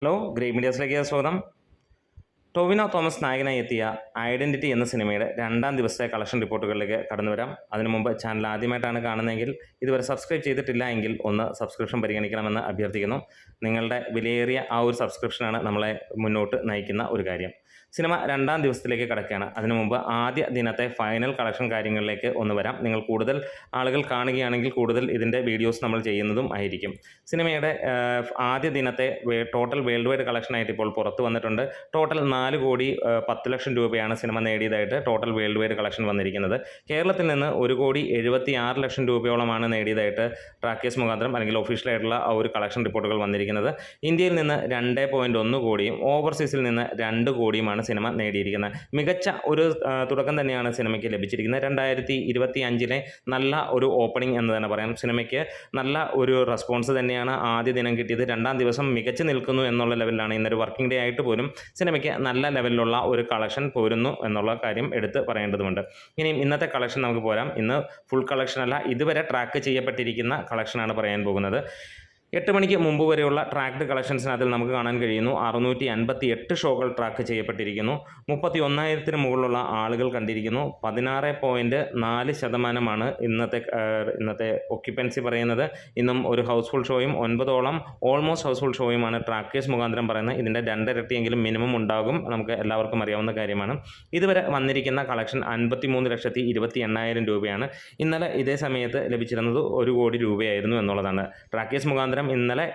Hello, great മീഡിയാസിലേക്ക് സ്വാഗതം. ടൊവിനോ തോമസ് നായകനായി എത്തിയ ഐഡൻറ്റിറ്റി എന്ന സിനിമയുടെ 2ാം ദിവസത്തെ കളക്ഷൻ റിപ്പോർട്ടുകളിലേക്ക് കടന്നു വരാം. അതിനു മുമ്പ് ചാനൽ ആദ്യമായിട്ടാണ് കാണുന്നതെങ്കിൽ ഇതുവരെ സബ്സ്ക്രൈബ് ചെയ്തിട്ടില്ല എങ്കിൽ ഒന്ന് സബ്സ്ക്രിപ്ഷൻ പരിഗണിക്കണമെന്ന് അഭ്യർത്ഥിക്കുന്നു. നിങ്ങളുടെ വിലയേറിയ ആ ഒരു സബ്സ്ക്രിപ്ഷനാണ് നമ്മളെ മുന്നോട്ട് നയിക്കുന്ന ഒരു കാര്യം. സിനിമ 2ാം ദിവസത്തിലേക്ക് കടക്കുകയാണ്. അതിനു മുമ്പ് ആദ്യ ദിനത്തെ ഫൈനൽ കളക്ഷൻ കാര്യങ്ങളിലേക്ക് ഒന്ന് വരാം. നിങ്ങൾ കൂടുതൽ ആളുകൾ കാണുകയാണെങ്കിൽ കൂടുതൽ ഇതിൻ്റെ വീഡിയോസ് നമ്മൾ ചെയ്യുന്നതും ആയിരിക്കും. സിനിമയുടെ ആദ്യ ദിനത്തെ ടോട്ടൽ വേൾഡ് വൈഡ് കളക്ഷനായിട്ട് ഇപ്പോൾ പുറത്ത് വന്നിട്ടുണ്ട്. ടോട്ടൽ 4,10,00,000 രൂപയാണ് സിനിമ നേടിയതായിട്ട് ടോട്ടൽ വേൾഡ് വൈഡ് കളക്ഷൻ വന്നിരിക്കുന്നത്. കേരളത്തിൽ നിന്ന് 1,76,00,000 രൂപയോളമാണ് നേടിയതായിട്ട് ട്രാക്കേഴ്സ് മുഖാന്തരം അല്ലെങ്കിൽ ഒഫീഷ്യലായിട്ടുള്ള ആ ഒരു കളക്ഷൻ റിപ്പോർട്ടുകൾ വന്നിരിക്കുന്നത്. ഇന്ത്യയിൽ നിന്ന് 2.1 കോടിയും ഓവർസീസിൽ നിന്ന് 2 കോടിയുമാണ് സിനിമ നേടിയിരിക്കുന്നത്. മികച്ച ഒരു തുടക്കം തന്നെയാണ് സിനിമയ്ക്ക് ലഭിച്ചിരിക്കുന്നത്. 2025 നല്ല ഒരു ഓപ്പണിംഗ് എന്ന് തന്നെ പറയാം. സിനിമയ്ക്ക് നല്ല ഒരു റെസ്പോൺസ് തന്നെയാണ് ആദ്യ ദിനം കിട്ടിയത്. 2ാം ദിവസം മികച്ചു നിൽക്കുന്നു എന്നുള്ള ലെവലിലാണ്. ഇന്നൊരു വർക്കിംഗ് ഡേ ആയിട്ട് പോലും സിനിമയ്ക്ക് നല്ല ലെവലിലുള്ള ഒരു കളക്ഷൻ പോരുന്നു എന്നുള്ള കാര്യം എടുത്ത് പറയേണ്ടതുണ്ട്. ഇനിയും ഇന്നത്തെ കളക്ഷൻ നമുക്ക് പോരാം. ഇന്ന് ഫുൾ കളക്ഷൻ അല്ല, ഇതുവരെ ട്രാക്ക് ചെയ്യപ്പെട്ടിരിക്കുന്ന കളക്ഷനാണ് പറയാൻ പോകുന്നത്. 8 മണിക്ക് മുമ്പ് വരെയുള്ള ട്രാക്ക്ഡ് കളക്ഷൻസിനകത്തിൽ നമുക്ക് കാണാൻ കഴിയുന്നു 658 ഷോകൾ ട്രാക്ക് ചെയ്യപ്പെട്ടിരിക്കുന്നു. 31,000-ന് മുകളിലുള്ള ആളുകൾ കണ്ടിരിക്കുന്നു. 16.4% ഇന്നത്തെ ഒക്യുപ്പൻസി പറയുന്നത്. ഇന്നും ഒരു ഹൗസ്ഫുൾ ഷോയും 9ഓളം ഓൾമോസ്റ്റ് ഹൗസ്ഫുൾ ഷോയുമാണ് ട്രാക്കേഴ്സ് മുഖാന്തരം പറയുന്നത്. ഇതിൻ്റെ 2 ഇരട്ടിയെങ്കിലും മിനിമം ഉണ്ടാകും, നമുക്ക് എല്ലാവർക്കും അറിയാവുന്ന കാര്യമാണ്. ഇതുവരെ വന്നിരിക്കുന്ന കളക്ഷൻ 53,28,000 രൂപയാണ്. ഇന്നലെ ഇതേ സമയത്ത് ലഭിച്ചിരുന്നത് 1 കോടി രൂപയായിരുന്നു എന്നുള്ളതാണ്. ട്രാക്കേഴ്സ് മുഖാന്തരം ഇന്നലെ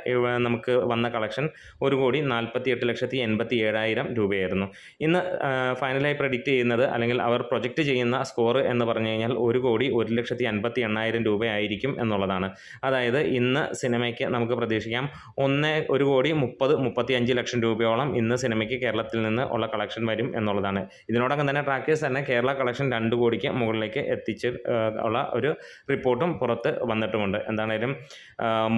നമുക്ക് വന്ന കളക്ഷൻ 1,48,87,000 രൂപയായിരുന്നു. ഇന്ന് ഫൈനലായി പ്രഡിക്റ്റ് ചെയ്യുന്നത് അല്ലെങ്കിൽ അവർ പ്രൊജക്റ്റ് ചെയ്യുന്ന സ്കോർ എന്ന് പറഞ്ഞു കഴിഞ്ഞാൽ 1,01,58,000 രൂപയായിരിക്കും എന്നുള്ളതാണ്. അതായത് ഇന്ന് സിനിമയ്ക്ക് നമുക്ക് പ്രതീക്ഷിക്കാം 1,30,35,00,000 രൂപയോളം ഇന്ന് സിനിമയ്ക്ക് കേരളത്തിൽ നിന്ന് ഉള്ള കളക്ഷൻ വരും എന്നുള്ളതാണ്. ഇതിനോടൊപ്പം തന്നെ ട്രാക്കേഴ്സ് തന്നെ കേരള കളക്ഷൻ 2 കോടിക്ക് മുകളിലേക്ക് എത്തിച്ച് ഉള്ള ഒരു റിപ്പോർട്ടും പുറത്ത് വന്നിട്ടുമുണ്ട്. എന്താണേലും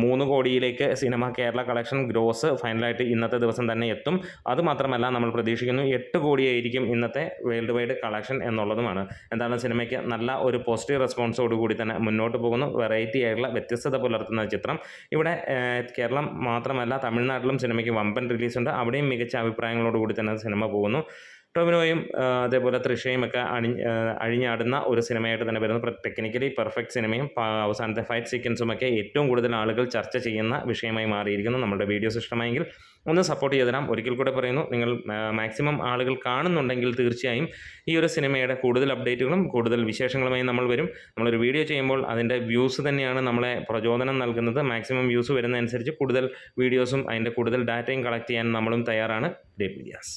3 കോടിയിലേക്ക് സിനിമ കേരള കളക്ഷൻ ഗ്രോസ് ഫൈനലായിട്ട് ഇന്നത്തെ ദിവസം തന്നെ എത്തും. അതുമാത്രമല്ല, നമ്മൾ പ്രതീക്ഷിക്കുന്നു 8 കോടിയായിരിക്കും ഇന്നത്തെ വേൾഡ് വൈഡ് കളക്ഷൻ എന്നുള്ളതുമാണ്. എന്താണ്, സിനിമയ്ക്ക് നല്ല ഒരു പോസിറ്റീവ് റെസ്പോൺസോടുകൂടി തന്നെ മുന്നോട്ട് പോകുന്നു. വെറൈറ്റി ആയിട്ടുള്ള വ്യത്യസ്തത പുലർത്തുന്ന ചിത്രം. ഇവിടെ കേരളം മാത്രമല്ല, തമിഴ്നാട്ടിലും സിനിമയ്ക്ക് വമ്പൻ റിലീസുണ്ട്. അവിടെയും മികച്ച അഭിപ്രായങ്ങളോടുകൂടി തന്നെ സിനിമ പോകുന്നു. ടൊവിനോയും അതേപോലെ തൃഷയും ഒക്കെ അഴിഞ്ഞാടുന്ന ഒരു സിനിമയായിട്ട് തന്നെ വരുന്നു. ടെക്നിക്കലി പെർഫെക്റ്റ് സിനിമയും അവസാനത്തെ ഫൈറ്റ് സീക്വൻസുമൊക്കെ ഏറ്റവും കൂടുതൽ ആളുകൾ ചർച്ച ചെയ്യുന്ന വിഷയമായി മാറിയിരിക്കുന്നു. നമ്മുടെ വീഡിയോസ് ഇഷ്ടമായെങ്കിൽ ഒന്ന് സപ്പോർട്ട് ചെയ്ത് തരാം. ഒരിക്കൽ കൂടെ പറയുന്നു, നിങ്ങൾ മാക്സിമം ആളുകൾ കാണുന്നുണ്ടെങ്കിൽ തീർച്ചയായും ഈ ഒരു സിനിമയുടെ കൂടുതൽ അപ്ഡേറ്റുകളും കൂടുതൽ വിശേഷങ്ങളുമായി നമ്മൾ വരും. നമ്മളൊരു വീഡിയോ ചെയ്യുമ്പോൾ അതിൻ്റെ വ്യൂസ് തന്നെയാണ് നമ്മളെ പ്രചോദനം നൽകുന്നത്. മാക്സിമം വ്യൂസ് വരുന്നതനുസരിച്ച് കൂടുതൽ വീഡിയോസും അതിൻ്റെ കൂടുതൽ ഡാറ്റയും കളക്ട് ചെയ്യാൻ നമ്മളും തയ്യാറാണ്. Great medias.